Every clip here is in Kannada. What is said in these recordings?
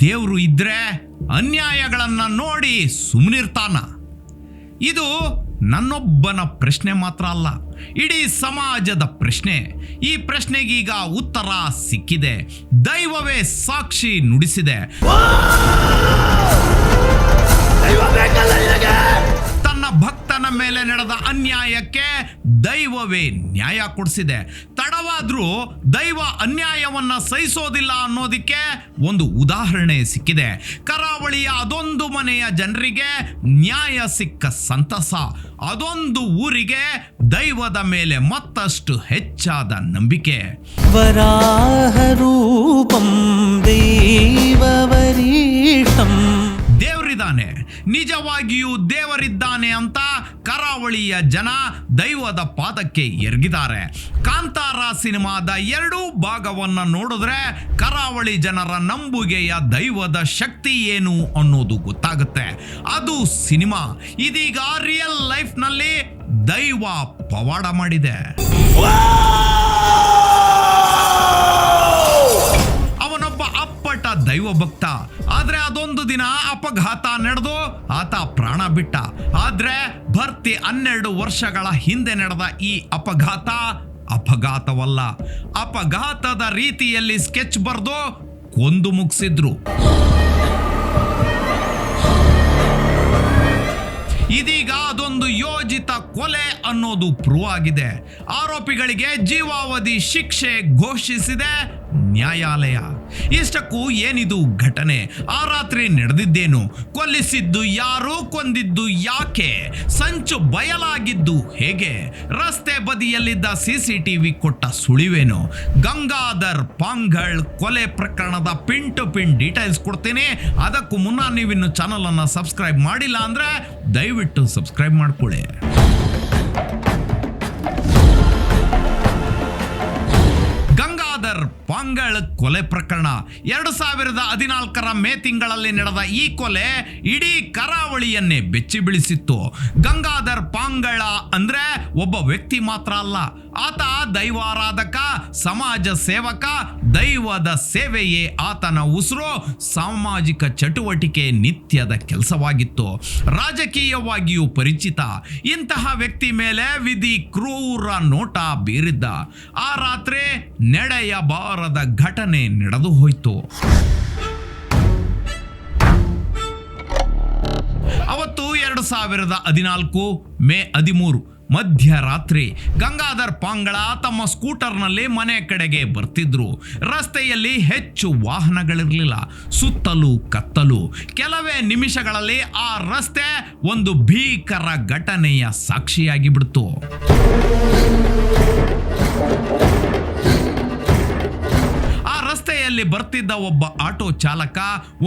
ದೇವರು ಇದ್ರೆ ಅನ್ಯಾಯಗಳನ್ನು ನೋಡಿ ಸುಮ್ಮನಿರ್ತಾನ? ಇದು ನನ್ನೊಬ್ಬನ ಪ್ರಶ್ನೆ ಮಾತ್ರ ಅಲ್ಲ, ಇಡೀ ಸಮಾಜದ ಪ್ರಶ್ನೆ. ಈ ಪ್ರಶ್ನೆಗೀಗ ಉತ್ತರ ಸಿಕ್ಕಿದೆ. ದೈವವೇ ಸಾಕ್ಷಿ ನುಡಿಸಿದೆ. ತನ್ನ ಭಕ್ತನ ಮೇಲೆ ನಡೆದ ಅನ್ಯಾಯಕ್ಕೆ ದೈವವೇ ನ್ಯಾಯ ಕೊಡಿಸಿದೆ. ತಡವಾದ್ರೂ ದೈವ ಅನ್ಯಾಯವನ್ನ ಸಹಿಸೋದಿಲ್ಲ ಅನ್ನೋದಕ್ಕೆ ಒಂದು ಉದಾಹರಣೆ ಸಿಕ್ಕಿದೆ. ಕರಾವಳಿಯ ಅದೊಂದು ಮನೆಯ ಜನರಿಗೆ ನ್ಯಾಯ ಸಿಕ್ಕ ಸಂತಸ, ಅದೊಂದು ಊರಿಗೆ ದೈವದ ಮೇಲೆ ಮತ್ತಷ್ಟು ಹೆಚ್ಚಾದ ನಂಬಿಕೆ. ವರಾಹ ರೂಪಂ ದೈವವರೀಷ್ಟಂ. ದೇವರಿದ್ದಾನೆ, ನಿಜವಾಗಿಯೂ ದೇವರಿದ್ದಾನೆ ಅಂತ ಕರಾವಳಿಯ ಜನ ದೈವದ ಪಾದಕ್ಕೆ ಎರಗಿದ್ದಾರೆ. ಕಾಂತಾರ ಸಿನಿಮಾದ 2 ಭಾಗವನ್ನ ನೋಡಿದ್ರೆ ಕರಾವಳಿ ಜನರ ನಂಬುಗೆಯ ದೈವದ ಶಕ್ತಿ ಏನು ಅನ್ನೋದು ಗೊತ್ತಾಗುತ್ತೆ. ಅದು ಸಿನಿಮಾ. ಇದೀಗ ರಿಯಲ್ ಲೈಫ್ ನಲ್ಲಿ ದೈವ ಪವಾಡ ಮಾಡಿದೆ. ಅವನೊಬ್ಬ ಅಪ್ಪಟ ದೈವ ಭಕ್ತ. ಆದ್ರೆ ಅದೊಂದು ದಿನ ಅಪಘಾತ ನಡೆದು ಆತ ಪ್ರಾಣ ಬಿಟ್ಟ. ಆದ್ರೆ ಭರ್ತಿ 12 ವರ್ಷಗಳ ಹಿಂದೆ ನಡೆದ ಈ ಅಪಘಾತವಲ್ಲ, ಅಪಘಾತದ ರೀತಿಯಲ್ಲಿ ಸ್ಕೆಚ್ ಬರೆದು ಕೊಂದು ಮುಗಿಸಿದ್ರು. ಇದೀಗ ಅದೊಂದು ಯೋಜಿತ ಕೊಲೆ ಅನ್ನೋದು ಪ್ರೂವ್ ಆಗಿದೆ. ಆರೋಪಿಗಳಿಗೆ ಜೀವಾವಧಿ ಶಿಕ್ಷೆ ಘೋಷಿಸಿದೆ ನ್ಯಾಯಾಲಯ. ಇಷ್ಟಕ್ಕೂ ಏನಿದು ಘಟನೆ? ಆ ರಾತ್ರಿ ನಡೆದಿದ್ದೇನು? ಕೊಲ್ಲಿಸಿದ್ದು ಯಾರು? ಕೊಂದಿದ್ದು ಯಾಕೆ? ಸಂಚು ಬಯಲಾಗಿದ್ದು ಹೇಗೆ? ರಸ್ತೆ ಬದಿಯಲ್ಲಿದ್ದ CCTV ಕೊಟ್ಟ ಸುಳಿವೇನು? ಗಂಗಾಧರ್ ಪಾಂಗಳ್ ಕೊಲೆ ಪ್ರಕರಣದ ಪಿನ್ ಟು ಪಿನ್ ಡೀಟೇಲ್ಸ್ ಕೊಡ್ತೀನಿ. ಅದಕ್ಕೂ ಮುನ್ನ ನೀವಿನ್ನು ಚಾನಲ್ ಅನ್ನ ಸಬ್ಸ್ಕ್ರೈಬ್ ಮಾಡಿಲ್ಲ ಅಂದ್ರೆ ದಯವಿಟ್ಟು ಸಬ್ಸ್ಕ್ರೈಬ್ ಮಾಡ್ಕೊಳ್ಳಿ. ಗಂಗಾಧರ್ ಪಾಂಗಳ್ ಕೊಲೆ ಪ್ರಕರಣ 2014 ಮೇ ತಿಂಗಳಲ್ಲಿ ನಡೆದ ಈ ಕೊಲೆ ಇಡೀ ಕರಾವಳಿಯನ್ನೇ ಬೆಚ್ಚಿ ಬೀಳಿಸಿತ್ತು. ಗಂಗಾಧರ್ ಪಾಂಗಳ ಅಂದ್ರೆ ಒಬ್ಬ ವ್ಯಕ್ತಿ ಮಾತ್ರ ಅಲ್ಲ, ಆತ ದೈವಾರಾಧಕ, ಸಮಾಜ ಸೇವಕ. ದೈವದ ಸೇವೆಯೇ ಆತನ ಉಸಿರು. ಸಾಮಾಜಿಕ ಚಟುವಟಿಕೆ ನಿತ್ಯದ ಕೆಲಸವಾಗಿತ್ತು. ರಾಜಕೀಯವಾಗಿಯೂ ಪರಿಚಿತ. ಇಂತಹ ವ್ಯಕ್ತಿ ಮೇಲೆ ವಿಧಿ ಕ್ರೂರ ನೋಟ ಬೀರಿದ್ದ. ಆ ರಾತ್ರಿ ನಡೆಯಬಾರದ ಘಟನೆ ನಡೆದು ಹೋಯಿತು. ಅವತ್ತು 2014 ಮೇ 13 ಮಧ್ಯರಾತ್ರಿ ಗಂಗಾಧರ್ ಪಾಂಗಳ ತಮ್ಮ ಸ್ಕೂಟರ್ನಲ್ಲಿ ಮನೆ ಕಡೆಗೆ ಬರ್ತಿದ್ರು. ರಸ್ತೆಯಲ್ಲಿ ಹೆಚ್ಚು ವಾಹನಗಳಿರಲಿಲ್ಲ. ಸುತ್ತಲೂ ಕತ್ತಲು. ಕೆಲವೇ ನಿಮಿಷಗಳಲ್ಲಿ ಆ ರಸ್ತೆ ಒಂದು ಭೀಕರ ಘಟನೆಯ ಸಾಕ್ಷಿಯಾಗಿ ಬಿಡ್ತು. ರಸ್ತೆಯಲ್ಲಿ ಬರ್ತಿದ್ದ ಒಬ್ಬ ಆಟೋ ಚಾಲಕ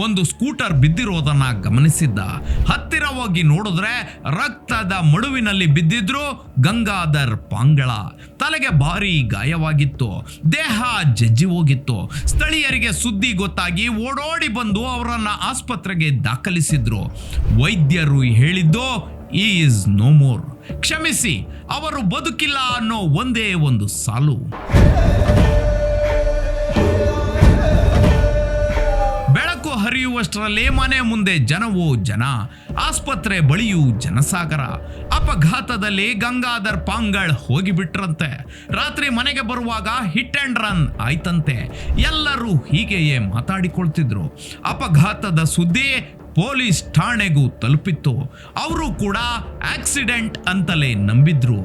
ಒಂದು ಸ್ಕೂಟರ್ ಬಿದ್ದಿರೋದನ್ನ ಗಮನಿಸಿದ್ದ. ಹತ್ತಿರ ಹೋಗಿ ನೋಡಿದ್ರೆ ರಕ್ತದ ಮಡುವಿನಲ್ಲಿ ಬಿದ್ದಿದ್ರು ಗಂಗಾಧರ್ ಪಾಂಗಳ. ತಲೆಗೆ ಭಾರಿ ಗಾಯವಾಗಿತ್ತು. ದೇಹ ಜಜ್ಜಿ ಹೋಗಿತ್ತು. ಸ್ಥಳೀಯರಿಗೆ ಸುದ್ದಿ ಗೊತ್ತಾಗಿ ಓಡೋಡಿ ಬಂದು ಅವರನ್ನ ಆಸ್ಪತ್ರೆಗೆ ದಾಖಲಿಸಿದ್ರು. ವೈದ್ಯರು ಹೇಳಿದ್ದು ಈಸ್ ನೋ ಮೋರ್. ಕ್ಷಮಿಸಿ, ಅವರು ಬದುಕಿಲ್ಲ ಅನ್ನೋ ಒಂದೇ ಒಂದು ಸಾಲು. ಬೆಳಕು ಹರಿಯುವಷ್ಟರಲ್ಲಿ ಮನೆ ಮುಂದೆ ಜನವೋ ಜನ, ಆಸ್ಪತ್ರೆ ಬಳಿಯೂ ಜನಸಾಗರ. ಅಪಘಾತದಲ್ಲಿ ಗಂಗಾಧರ್ ಪಾಂಗಳ್ ಹೋಗಿಬಿಟ್ರಂತೆ. ರಾತ್ರಿ ಮನೆಗೆ ಬರುವಾಗ ಹಿಟ್ ಅಂಡ್ ರನ್ ಆಯ್ತಂತೆ. ಎಲ್ಲರೂ ಹೀಗೆಯೇ ಮಾತಾಡಿಕೊಳ್ತಿದ್ರು. ಅಪಘಾತದ ಸುದ್ದಿ ಪೊಲೀಸ್ ಠಾಣೆಗೂ ತಲುಪಿತ್ತು. ಅವರು ಕೂಡ ಆಕ್ಸಿಡೆಂಟ್ ಅಂತಲೇ ನಂಬಿದ್ರು.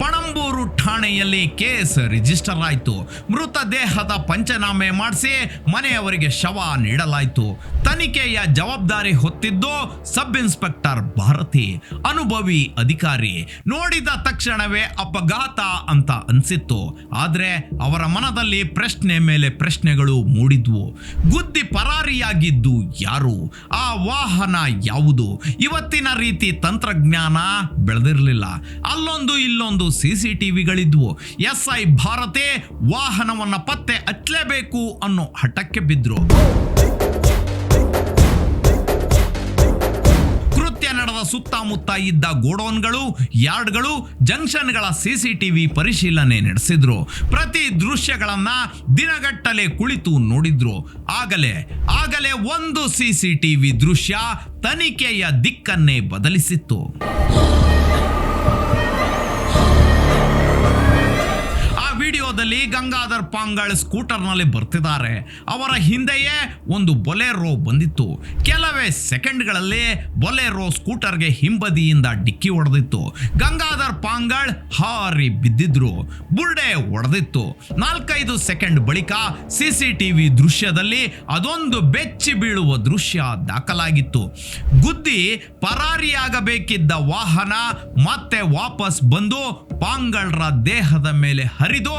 ಪಣಂಬೂರು ಠಾಣೆಯಲ್ಲಿ ಕೇಸ್ ರಿಜಿಸ್ಟರ್ ಆಯಿತು. ಮೃತದೇಹದ ಪಂಚನಾಮೆ ಮಾಡಿಸಿ ಮನೆಯವರಿಗೆ ಶವ ನೀಡಲಾಯಿತು. ತನಿಖೆಯ ಜವಾಬ್ದಾರಿ ಹೊತ್ತಿದ್ದು ಸಬ್ ಇನ್ಸ್ಪೆಕ್ಟರ್ ಭಾರತಿ, ಅನುಭವಿ ಅಧಿಕಾರಿ. ನೋಡಿದ ತಕ್ಷಣವೇ ಅಪಘಾತ ಅಂತ ಅನ್ಸಿತ್ತು. ಆದ್ರೆ ಅವರ ಮನದಲ್ಲಿ ಪ್ರಶ್ನೆ ಮೇಲೆ ಪ್ರಶ್ನೆಗಳು ಮೂಡಿದ್ವು. ಗುದ್ದಿ ಪರಾರಿಯಾಗಿದ್ದು ಯಾರು? ಆ ವಾಹನ ಯಾವುದು? ಇವತ್ತಿನ ರೀತಿ ತಂತ್ರಜ್ಞಾನ ಬೆಳೆದಿರಲಿಲ್ಲ. ಅಲ್ಲೊಂದು ಇಲ್ಲೊಂದು CCTVಗಳಿದ್ವು. SI ಭಾರತಿ ವಾಹನವನ್ನ ಪತ್ತೆ ಹಚ್ಚಲೇಬೇಕು ಅನ್ನೋ ಹಠಕ್ಕೆ ಬಿದ್ರು. ಕೃತ್ಯ ನಡೆದ ನಗರದ ಸುತ್ತಮುತ್ತ ಇದ್ದ ಗೋಡೌನ್ಗಳು, ಯಾರ್ಡ್ಗಳು, ಜಂಕ್ಷನ್ಗಳ ಸಿಸಿಟಿವಿ ಪರಿಶೀಲನೆ ನಡೆಸಿದ್ರು. ಪ್ರತಿ ದೃಶ್ಯಗಳನ್ನ ದಿನಗಟ್ಟಲೆ ಕುಳಿತು ನೋಡಿದ್ರು. ಆಗಲೇ ಒಂದು ಸಿಸಿಟಿವಿ ದೃಶ್ಯ ತನಿಖೆಯ ದಿಕ್ಕನ್ನೇ ಬದಲಿಸಿತ್ತು. ವಿಡಿಯೋದಲ್ಲಿ ಗಂಗಾಧರ್ ಪಾಂಗಳ್ ಸ್ಕೂಟರ್ನಲ್ಲಿ ಬರ್ತಿದ್ದಾರೆ. ಅವರ ಹಿಂದೆಯೇ ಒಂದು ಬೊಲೆರೋ ಬಂದಿತ್ತು. ಕೆಲವೇ ಸೆಕೆಂಡ್ಗಳಲ್ಲಿ ಬೊಲೆರೋ ಸ್ಕೂಟರ್ಗೆ ಹಿಂಬದಿಯಿಂದ ಡಿಕ್ಕಿ ಹೊಡೆದಿತ್ತು. ಗಂಗಾಧರ್ ಪಾಂಗಳ್ ಹಾರಿ ಬಿದ್ದಿದ್ರು. ಬುರ್ಡೆ ಹೊಡೆದಿತ್ತು. 4-5 ಸೆಕೆಂಡ್ ಬಳಿಕ ಸಿಸಿಟಿವಿ ದೃಶ್ಯದಲ್ಲಿ ಅದೊಂದು ಬೆಚ್ಚಿ ಬೀಳುವ ದೃಶ್ಯ ದಾಖಲಾಗಿತ್ತು. ಗುದ್ದಿ ಪರಾರಿಯಾಗಬೇಕಿದ್ದ ವಾಹನ ಮತ್ತೆ ವಾಪಸ್ ಬಂದು ಪಾಂಗಳ್ರ ದೇಹದ ಮೇಲೆ ಹರಿದು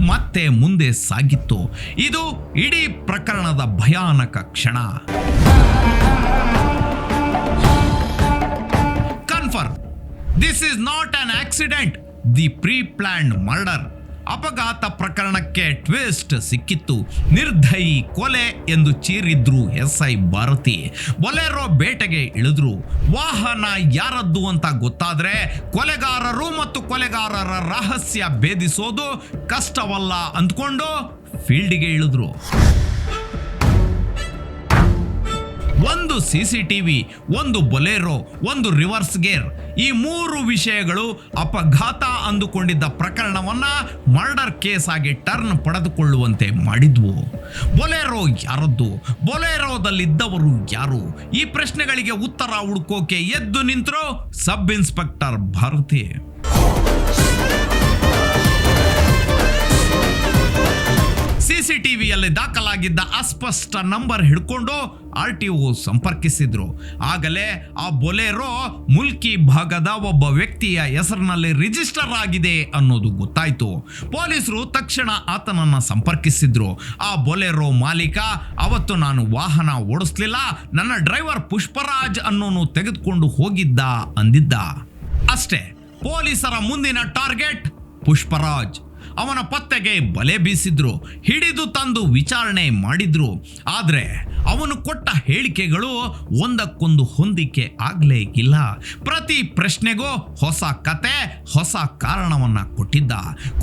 ಮತ್ತೆ ಮುಂದೆ ಸಾಗಿತ್ತು. ಇದು ಇಡೀ ಪ್ರಕರಣದ ಭಯಾನಕ ಕ್ಷಣ. Confirm, this is not an accident, the pre planned murder. ಅಪಘಾತ ಪ್ರಕರಣಕ್ಕೆ ಟ್ವಿಸ್ಟ್ ಸಿಕ್ಕಿತ್ತು. ನಿರ್ದಯಿ ಕೊಲೆ ಎಂದು ಚೀರಿದ್ರು SI ಭಾರತಿ. ಬೊಲೆರೋ ಬೇಟೆಗೆ ಇಳಿದ್ರು. ವಾಹನ ಯಾರದ್ದು ಅಂತ ಗೊತ್ತಾದ್ರೆ ಕೊಲೆಗಾರರು ಮತ್ತು ಕೊಲೆಗಾರರ ರಹಸ್ಯ ಭೇದಿಸೋದು ಕಷ್ಟವಲ್ಲ ಅಂದ್ಕೊಂಡು ಫೀಲ್ಡ್ಗೆ ಇಳಿದ್ರು. ಒಂದು ಸಿಸಿಟಿವಿ, ಒಂದು ಬೊಲೆರೋ, ಒಂದು ರಿವರ್ಸ್ ಗೇರ್, ಈ 3 ವಿಷಯಗಳು ಅಪಘಾತ ಅಂದುಕೊಂಡಿದ್ದ ಪ್ರಕರಣವನ್ನ ಮರ್ಡರ್ ಕೇಸ್ ಆಗಿ ಟರ್ನ್ ಪಡೆದುಕೊಳ್ಳುವಂತೆ ಮಾಡಿದ್ವು. ಬೊಲೆರೋ ಯಾರದ್ದು? ಬೊಲೆರೋದಲ್ಲಿದ್ದವರು ಯಾರು? ಈ ಪ್ರಶ್ನೆಗಳಿಗೆ ಉತ್ತರ ಹುಡುಕೋಕೆ ಎದ್ದು ನಿಂತರು ಸಬ್ ಇನ್ಸ್ಪೆಕ್ಟರ್ ಭಾರತಿ. ಸಿಸಿಟಿವಿಯಲ್ಲಿ ದಾಖಲಾಗಿದ್ದ ಅಸ್ಪಷ್ಟ ನಂಬರ್ ಹಿಡ್ಕೊಂಡು RTO ಸಂಪರ್ಕಿಸಿದ್ರು. ಆಗಲೇ ಆ ಬೊಲೆರೋ ಮುಲ್ಕಿ ಭಾಗದ ಒಬ್ಬ ವ್ಯಕ್ತಿಯ ಹೆಸರಿನಲ್ಲಿ ರಿಜಿಸ್ಟರ್ ಆಗಿದೆ ಅನ್ನೋದು ಗೊತ್ತಾಯ್ತು. ಪೊಲೀಸರು ತಕ್ಷಣ ಆತನನ್ನ ಸಂಪರ್ಕಿಸಿದ್ರು. ಆ ಬೊಲೆರೋ ಮಾಲೀಕ, ಅವತ್ತು ನಾನು ವಾಹನ ಓಡಿಸ್ಲಿಲ್ಲ, ನನ್ನ ಡ್ರೈವರ್ ಪುಷ್ಪರಾಜ್ ಅನ್ನೋನು ತೆಗೆದುಕೊಂಡು ಹೋಗಿದ್ದ ಅಂದಿದ್ದ. ಅಷ್ಟೇ, ಪೊಲೀಸರ ಮುಂದಿನ ಟಾರ್ಗೆಟ್ ಪುಷ್ಪರಾಜ್. ಅವನ ಪತ್ತೆಗೆ ಬಲೆ ಬೀಸಿದ್ರು. ಹಿಡಿದು ತಂದು ವಿಚಾರಣೆ ಮಾಡಿದ್ರು. ಆದ್ರೆ ಅವನು ಕೊಟ್ಟ ಹೇಳಿಕೆಗಳು ಒಂದಕ್ಕೊಂದು ಹೊಂದಿಕೆ ಆಗ್ಲೇ ಇಲ್ಲ. ಪ್ರತಿ ಪ್ರಶ್ನೆಗೂ ಹೊಸ ಕತೆ, ಹೊಸ ಕಾರಣವನ್ನ ಕೊಟ್ಟಿದ್ದ.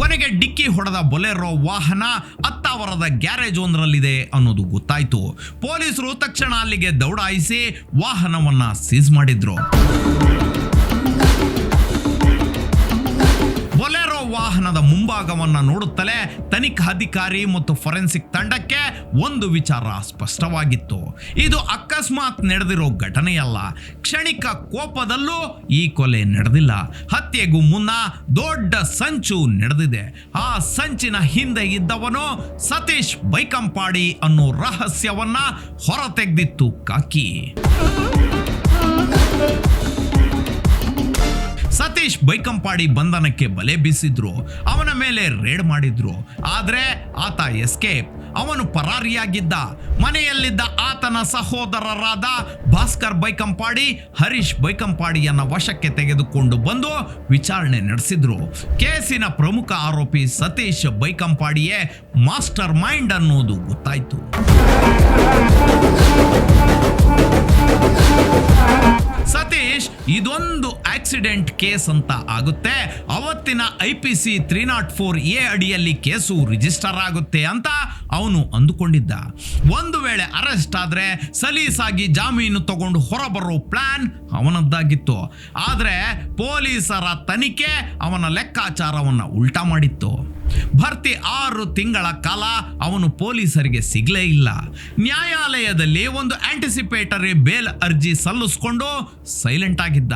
ಕೊನೆಗೆ ಡಿಕ್ಕಿ ಹೊಡೆದ ಬೊಲೆರೋ ವಾಹನ ಅತ್ತಾವರದ ಗ್ಯಾರೇಜ್ ಒಂದರಲ್ಲಿದೆ ಅನ್ನೋದು ಗೊತ್ತಾಯ್ತು. ಪೊಲೀಸರು ತಕ್ಷಣ ಅಲ್ಲಿಗೆ ದೌಡಾಯಿಸಿ ವಾಹನವನ್ನ ಸೀಸ್ ಮಾಡಿದ್ರು. ಬೊಲೆರೋ ವಾಹನದ ಮುಂಭಾಗವನ್ನ ನೋಡುತ್ತಲೇ ತನಿಖಾಧಿಕಾರಿ ಮತ್ತು ಫೊರೆನ್ಸಿಕ್ ತಂಡಕ್ಕೆ ಒಂದು ವಿಚಾರ ಸ್ಪಷ್ಟವಾಗಿತ್ತು. ಇದು ಅಕಸ್ಮಾತ್ ನಡೆದಿರೋ ಘಟನೆಯಲ್ಲ. ಕ್ಷಣಿಕ ಕೋಪದಲ್ಲೂ ಈ ಕೊಲೆ ನಡೆದಿಲ್ಲ. ಹತ್ಯೆಗೂ ಮುನ್ನ ದೊಡ್ಡ ಸಂಚು ನಡೆದಿದೆ. ಆ ಸಂಚಿನ ಹಿಂದೆ ಇದ್ದವನು ಸತೀಶ್ ಬೈಕಂಪಾಡಿ ಅನ್ನೋ ರಹಸ್ಯವನ್ನ ಹೊರತೆಗೆದಿತ್ತು ಖಾಕಿ. ಸತೀಶ್ ಬೈಕಂಪಾಡಿ ಬಂಧನಕ್ಕೆ ಬಲೆ ಬೀಸಿದ್ರು. ಅವನ ಮೇಲೆ ರೇಡ್ ಮಾಡಿದ್ರು. ಆದ್ರೆ ಆತ ಎಸ್ಕೇಪ್. ಅವನು ಪರಾರಿಯಾಗಿದ್ದ. ಮನೆಯಲ್ಲಿದ್ದ ಆತನ ಸಹೋದರರಾದ ಭಾಸ್ಕರ್ ಬೈಕಂಪಾಡಿ, ಹರೀಶ್ ಬೈಕಂಪಾಡಿಯನ್ನ ವಶಕ್ಕೆ ತೆಗೆದುಕೊಂಡು ಬಂದು ವಿಚಾರಣೆ ನಡೆಸಿದ್ರು. ಕೇಸಿನ ಪ್ರಮುಖ ಆರೋಪಿ ಸತೀಶ್ ಬೈಕಂಪಾಡಿಯೇ ಮಾಸ್ಟರ್ ಮೈಂಡ್ ಅನ್ನೋದು ಗೊತ್ತಾಯ್ತು. ಸತೀಶ್ ಇದೊಂದು ಆಕ್ಸಿಡೆಂಟ್ ಕೇಸ್ ಅಂತ ಆಗುತ್ತೆ, ಅವತ್ತಿನ IPC 304A ಅಡಿಯಲ್ಲಿ ಕೇಸು ರಿಜಿಸ್ಟರ್ ಆಗುತ್ತೆ ಅಂತ ಅವನು ಅಂದುಕೊಂಡಿದ್ದ. ಒಂದು ವೇಳೆ ಅರೆಸ್ಟ್ ಆದ್ರೆ ಸಲೀಸಾಗಿ ಜಾಮೀನು ತಗೊಂಡು ಹೊರಬರೋ ಪ್ಲಾನ್ ಅವನದ್ದಾಗಿತ್ತು. ಆದ್ರೆ ಪೊಲೀಸರ ತನಿಖೆ ಅವನ ಲೆಕ್ಕಾಚಾರವನ್ನ ಉಲ್ಟಾ ಮಾಡಿತ್ತು. ಭರ್ತಿ 6 ತಿಂಗಳ ಕಾಲ ಅವನು ಪೊಲೀಸರಿಗೆ ಸಿಗ್ಲೇ ಇಲ್ಲ. ನ್ಯಾಯಾಲಯದಲ್ಲಿ ಒಂದು ಆಂಟಿಸಿಪೇಟರಿ ಬೇಲ್ ಅರ್ಜಿ ಸಲ್ಲಿಸಿಕೊಂಡು ಸೈಲೆಂಟ್ ಆಗಿದ್ದ.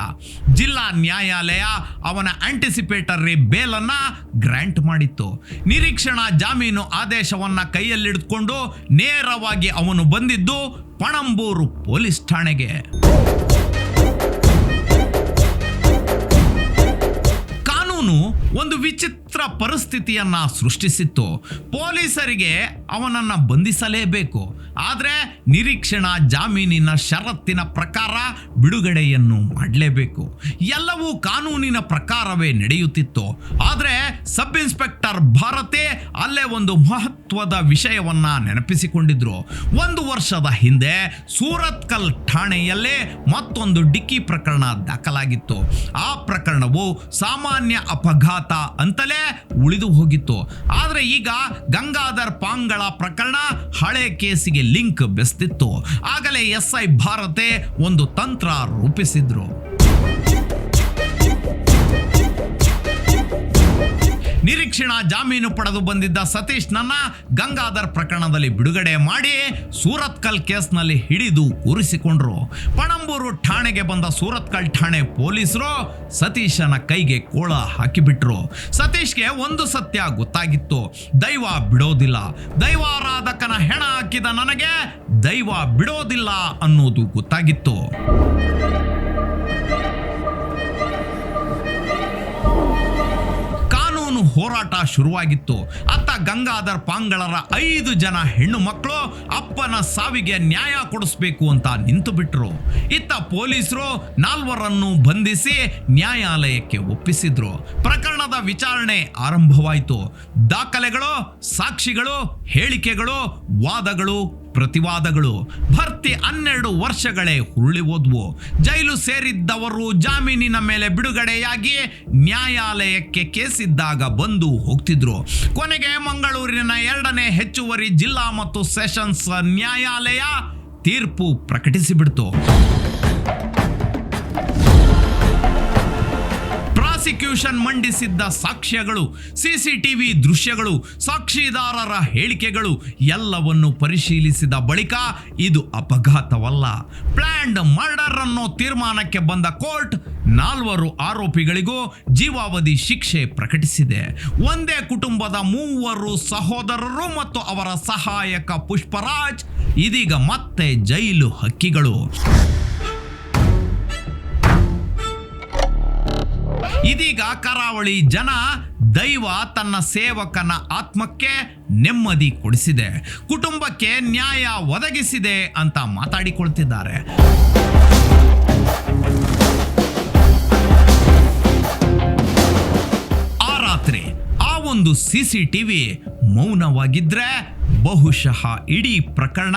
ಜಿಲ್ಲಾ ನ್ಯಾಯಾಲಯ ಅವನ ಆಂಟಿಸಿಪೇಟರಿ ಬೇಲ್ ಅನ್ನ ಗ್ರಾಂಟ್ ಮಾಡಿತ್ತು. ನಿರೀಕ್ಷಣಾ ಜಾಮೀನು ಆದೇಶವನ್ನ ಕೈಯಲ್ಲಿಡಿದುಕೊಂಡು ನೇರವಾಗಿ ಅವನು ಬಂದಿದ್ದು ಪಣಂಬೂರು ಪೊಲೀಸ್ ಠಾಣೆಗೆ. ಕಾನೂನು ಒಂದು ವಿಚಿತ್ರ ಪರಿಸ್ಥಿತಿಯನ್ನ ಸೃಷ್ಟಿಸಿತ್ತು. ಪೊಲೀಸರಿಗೆ ಅವನನ್ನ ಬಂಧಿಸಲೇಬೇಕು, ಆದರೆ ನಿರೀಕ್ಷಣಾ ಜಾಮೀನಿನ ಷರತ್ತಿನ ಪ್ರಕಾರ ಬಿಡುಗಡೆಯನ್ನು ಮಾಡಲೇಬೇಕು. ಎಲ್ಲವೂ ಕಾನೂನಿನ ಪ್ರಕಾರವೇ ನಡೆಯುತ್ತಿತ್ತು. ಆದರೆ ಸಬ್ ಇನ್ಸ್ಪೆಕ್ಟರ್ ಭಾರತಿ ಅಲ್ಲೇ ಒಂದು ಮಹತ್ವದ ವಿಷಯವನ್ನ ನೆನಪಿಸಿಕೊಂಡಿದ್ರು. 1 ವರ್ಷದ ಹಿಂದೆ ಸೂರತ್ಕಲ್ ಠಾಣೆಯಲ್ಲೇ ಮತ್ತೊಂದು ಡಿಕ್ಕಿ ಪ್ರಕರಣ ದಾಖಲಾಗಿತ್ತು. ಆ ಪ್ರಕರಣವು ಸಾಮಾನ್ಯ ಅಪಘಾತ ಅಂತಲೇ ಉಳಿದು ಹೋಗಿತ್ತು. ಆದರೆ ಈಗ ಗಂಗಾಧರ್ ಪಾಂಗಳ ಪ್ರಕರಣ ಹಳೆ ಕೇಸಿಗೆ ಲಿಂಕ್ ಬೆಸ್ತಿತ್ತು. ಆಗಲೇ SI ಭಾರತಿ ಒಂದು ತಂತ್ರ ರೂಪಿಸಿದ್ರು. ನಿರೀಕ್ಷಣಾ ಜಾಮೀನು ಪಡೆದು ಬಂದಿದ್ದ ಸತೀಶ್ ನನ್ನ ಗಂಗಾಧರ್ ಪ್ರಕರಣದಲ್ಲಿ ಬಿಡುಗಡೆ ಮಾಡಿ ಸೂರತ್ಕಲ್ ಕೇಸ್ನಲ್ಲಿ ಹಿಡಿದು ಕೂರಿಸಿಕೊಂಡ್ರು. ಪಣಂಬೂರು ಠಾಣೆಗೆ ಬಂದ ಸೂರತ್ಕಲ್ ಠಾಣೆ ಪೊಲೀಸರು ಸತೀಶನ ಕೈಗೆ ಕೋಳ ಹಾಕಿಬಿಟ್ರು. ಸತೀಶ್ಗೆ ಒಂದು ಸತ್ಯ ಗೊತ್ತಾಗಿತ್ತು, ದೈವ ಬಿಡೋದಿಲ್ಲ. ದೈವಾರಾಧಕನ ಹೆಣ ಹಾಕಿದ ನನಗೆ ದೈವ ಬಿಡೋದಿಲ್ಲ ಅನ್ನೋದು ಗೊತ್ತಾಗಿತ್ತು. ಹೋರಾಟ ಶುರುವಾಗಿತ್ತು. ಅತ್ತ ಗಂಗಾಧರ್ ಪಾಂಗಳರ 5 ಜನ ಹೆಣ್ಣು ಮಕ್ಕಳು ಅಪ್ಪನ ಸಾವಿಗೆ ನ್ಯಾಯ ಕೊಡಿಸಬೇಕು ಅಂತ ನಿಂತು ಬಿಟ್ರು. ಇತ್ತ ಪೊಲೀಸರು 4 ಬಂಧಿಸಿ ನ್ಯಾಯಾಲಯಕ್ಕೆ ಒಪ್ಪಿಸಿದ್ರು. ಪ್ರಕರಣದ ವಿಚಾರಣೆ ಆರಂಭವಾಯಿತು. ದಾಖಲೆಗಳು, ಸಾಕ್ಷಿಗಳು, ಹೇಳಿಕೆಗಳು, ವಾದಗಳು, ಪ್ರತಿವಾದಗಳು. ಭರ್ತಿ 12 ವರ್ಷಗಳೇ ಹುರುಳಿ ಹೋದ್ವು. ಜೈಲು ಸೇರಿದ್ದವರು ಜಾಮೀನಿನ ಮೇಲೆ ಬಿಡುಗಡೆಯಾಗಿ ನ್ಯಾಯಾಲಯಕ್ಕೆ ಕೇಸಿದ್ದಾಗ ಬಂದು ಹೋಗ್ತಿದ್ರು. ಕೊನೆಗೆ ಮಂಗಳೂರಿನ 2ನೇ ಹೆಚ್ಚುವರಿ ಜಿಲ್ಲಾ ಮತ್ತು ಸೆಷನ್ಸ್ ನ್ಯಾಯಾಲಯ ತೀರ್ಪು ಪ್ರಕಟಿಸಿಬಿಡ್ತು. ಪ್ರಾಸಿಕ್ಯೂಷನ್ ಮಂಡಿಸಿದ್ದ ಸಾಕ್ಷ್ಯಗಳು, CCTV ದೃಶ್ಯಗಳು, ಸಾಕ್ಷಿದಾರರ ಹೇಳಿಕೆಗಳು ಎಲ್ಲವನ್ನು ಪರಿಶೀಲಿಸಿದ ಬಳಿಕ ಇದು ಅಪಘಾತವಲ್ಲ, ಪ್ಲಾನ್ಡ್ ಮರ್ಡರ್ ಅನ್ನೋ ತೀರ್ಮಾನಕ್ಕೆ ಬಂದ ಕೋರ್ಟ್ 4 ಆರೋಪಿಗಳಿಗೂ ಜೀವಾವಧಿ ಶಿಕ್ಷೆ ಪ್ರಕಟಿಸಿದೆ. ಒಂದೇ ಕುಟುಂಬದ 3 ಸಹೋದರರು ಮತ್ತು ಅವರ ಸಹಾಯಕ ಪುಷ್ಪರಾಜ್ ಇದೀಗ ಮತ್ತೆ ಜೈಲು ಹಕ್ಕಿಗಳು. ಇದೀಗ ಕರಾವಳಿ ಜನ ದೈವ ತನ್ನ ಸೇವಕನ ಆತ್ಮಕ್ಕೆ ನೆಮ್ಮದಿ ಕೊಡಿಸಿದೆ, ಕುಟುಂಬಕ್ಕೆ ನ್ಯಾಯ ಒದಗಿಸಿದೆ ಅಂತ ಮಾತಾಡಿಕೊಳ್ತಿದ್ದಾರೆ. ಆ ರಾತ್ರಿ ಆ ಒಂದು CCTV ಮೌನವಾಗಿದ್ರೆ ಬಹುಶಃ ಇಡೀ ಪ್ರಕರಣ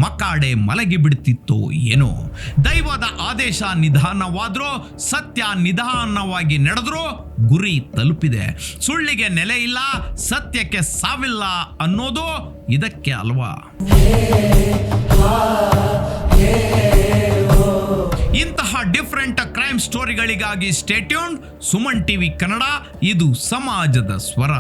ಮಕಾಡೆ ಮಲಗಿಬಿಡ್ತಿತ್ತು ಏನೋ. ದೈವದ ಆದೇಶ ನಿಧಾನವಾದ್ರೂ ಸತ್ಯ ನಿಧಾನವಾಗಿ ನಡೆದ್ರೂ ಗುರಿ ತಲುಪಿದೆ. ಸುಳ್ಳಿಗೆ ನೆಲೆ ಇಲ್ಲ, ಸತ್ಯಕ್ಕೆ ಸಾವಿಲ್ಲ ಅನ್ನೋದು ಇದಕ್ಕೆ ಅಲ್ವಾ. ಇಂತಹ ಡಿಫರೆಂಟ್ ಕ್ರೈಮ್ ಸ್ಟೋರಿಗಳಿಗಾಗಿ stay tuned. Suman TV Kannada, ಇದು ಸಮಾಜದ ಸ್ವರ.